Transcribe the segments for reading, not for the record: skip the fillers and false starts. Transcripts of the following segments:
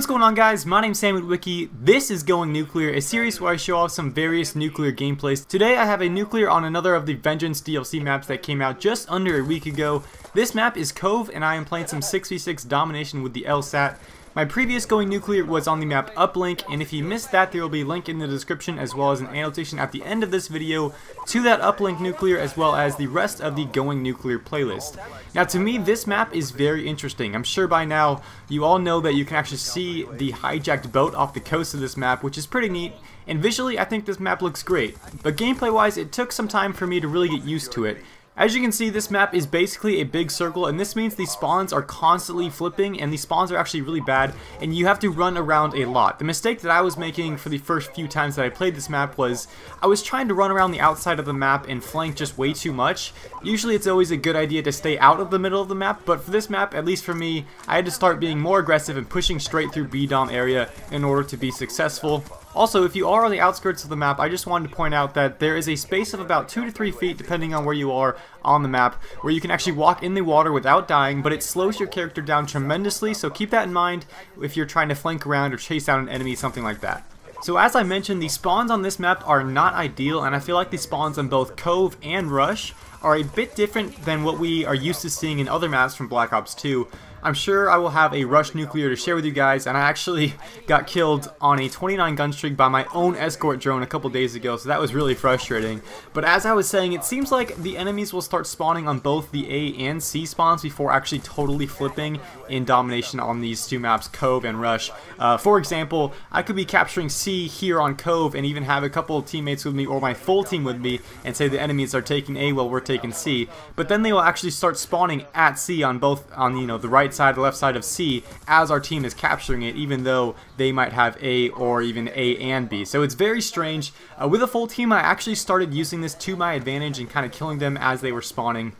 What's going on, guys? My name's Sam with Wiki. This is Going Nuclear, a series where I show off some various nuclear gameplays. Today I have a nuclear on another of the Vengeance DLC maps that came out just under a week ago. This map is Cove, and I am playing some 6v6 domination with the LSAT. My previous Going Nuclear was on the map Uplink, and if you missed that, there will be a link in the description as well as an annotation at the end of this video to that Uplink Nuclear as well as the rest of the Going Nuclear playlist. Now, to me, this map is very interesting. I'm sure by now you all know that you can actually see the hijacked boat off the coast of this map, which is pretty neat, and visually I think this map looks great. But gameplay-wise, it took some time for me to really get used to it. As you can see, this map is basically a big circle, and this means the spawns are constantly flipping, and the spawns are actually really bad, and you have to run around a lot. The mistake that I was making for the first few times that I played this map was I was trying to run around the outside of the map and flank just way too much. Usually it's always a good idea to stay out of the middle of the map, but for this map, at least for me, I had to start being more aggressive and pushing straight through B-Dom area in order to be successful. Also, if you are on the outskirts of the map, I just wanted to point out that there is a space of about 2 to 3 feet, depending on where you are on the map, where you can actually walk in the water without dying, but it slows your character down tremendously, so keep that in mind if you're trying to flank around or chase down an enemy, something like that. So as I mentioned, the spawns on this map are not ideal, and I feel like the spawns on both Cove and Rush are a bit different than what we are used to seeing in other maps from Black Ops 2. I'm sure I will have a Rush nuclear to share with you guys, and I actually got killed on a 29 gun streak by my own escort drone a couple days ago, so that was really frustrating. But as I was saying, it seems like the enemies will start spawning on both the A and C spawns before actually totally flipping in domination on these two maps, Cove and Rush. For example, I could be capturing C here on Cove and even have a couple of teammates with me or my full team with me and say the enemies are taking A while we're taking C. But then they will actually start spawning at C on both, the right side, the left side of C, as our team is capturing it, even though they might have A or even A and B. So it's very strange. With a full team, I actually started using this to my advantage and kind of killing them as they were spawning.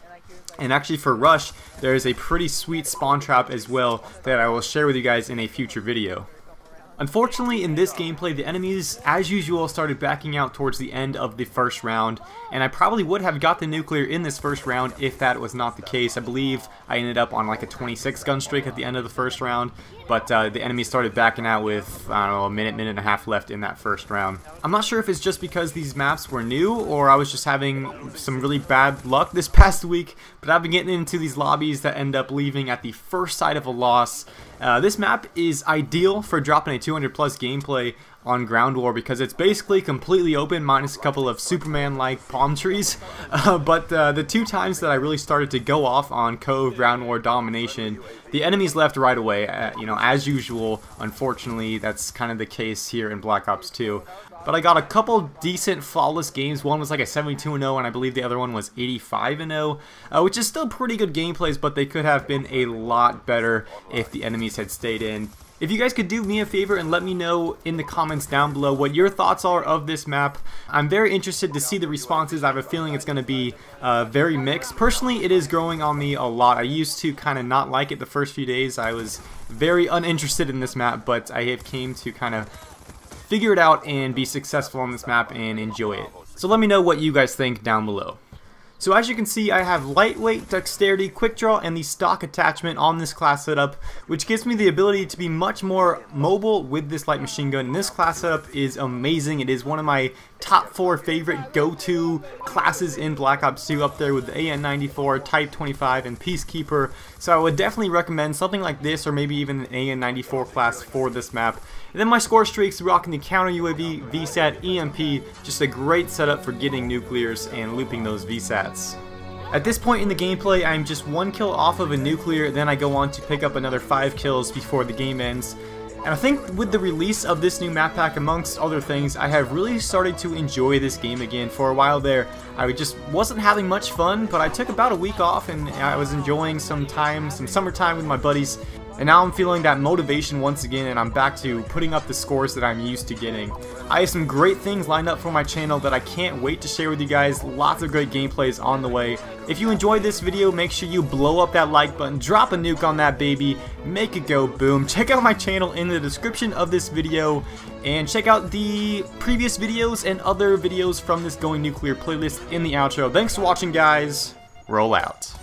And actually for Rush, there is a pretty sweet spawn trap as well that I will share with you guys in a future video. Unfortunately, in this gameplay, the enemies, as usual, started backing out towards the end of the first round, and I probably would have got the nuclear in this first round if that was not the case. I believe I ended up on like a 26 gun streak at the end of the first round, but the enemies started backing out with, I don't know, a minute and a half left in that first round. I'm not sure if it's just because these maps were new, or I was just having some really bad luck this past week, but I've been getting into these lobbies that end up leaving at the first sight of a loss. This map is ideal for dropping a 200 plus gameplay on ground war because it's basically completely open minus a couple of Superman-like palm trees. But the two times that I really started to go off on Cove ground war domination, the enemies left right away. As usual, unfortunately, that's kind of the case here in Black Ops 2. But I got a couple decent flawless games. One was like a 72-0, and I believe the other one was 85-0, which is still pretty good gameplays, but they could have been a lot better if the enemies had stayed in. If you guys could do me a favor and let me know in the comments down below what your thoughts are of this map. I'm very interested to see the responses. I have a feeling it's going to be very mixed. Personally, it is growing on me a lot. I used to kind of not like it the first few days. I was very uninterested in this map, but I have came to kind of figure it out and be successful on this map and enjoy it. So let me know what you guys think down below. So as you can see, I have lightweight, dexterity, quick draw, and the stock attachment on this class setup, which gives me the ability to be much more mobile with this light machine gun. And this class setup is amazing. It is one of my top 4 favorite go-to classes in Black Ops 2, up there with the AN-94, Type 25, and Peacekeeper. So I would definitely recommend something like this, or maybe even an AN-94 class for this map. And then my score streaks, rocking the counter UAV, VSAT, EMP, just a great setup for getting nuclears and looping those VSATs. At this point in the gameplay, I'm just 1 kill off of a nuclear, then I go on to pick up another 5 kills before the game ends. And I think with the release of this new map pack, amongst other things, I have really started to enjoy this game again. For a while there, I just wasn't having much fun, but I took about a week off and I was enjoying some summertime with my buddies. And now I'm feeling that motivation once again, and I'm back to putting up the scores that I'm used to getting. I have some great things lined up for my channel that I can't wait to share with you guys. Lots of great gameplays on the way. If you enjoyed this video, make sure you blow up that like button, drop a nuke on that baby, make it go boom. Check out my channel in the description of this video, and check out the previous videos and other videos from this Going Nuclear playlist in the outro. Thanks for watching, guys. Roll out.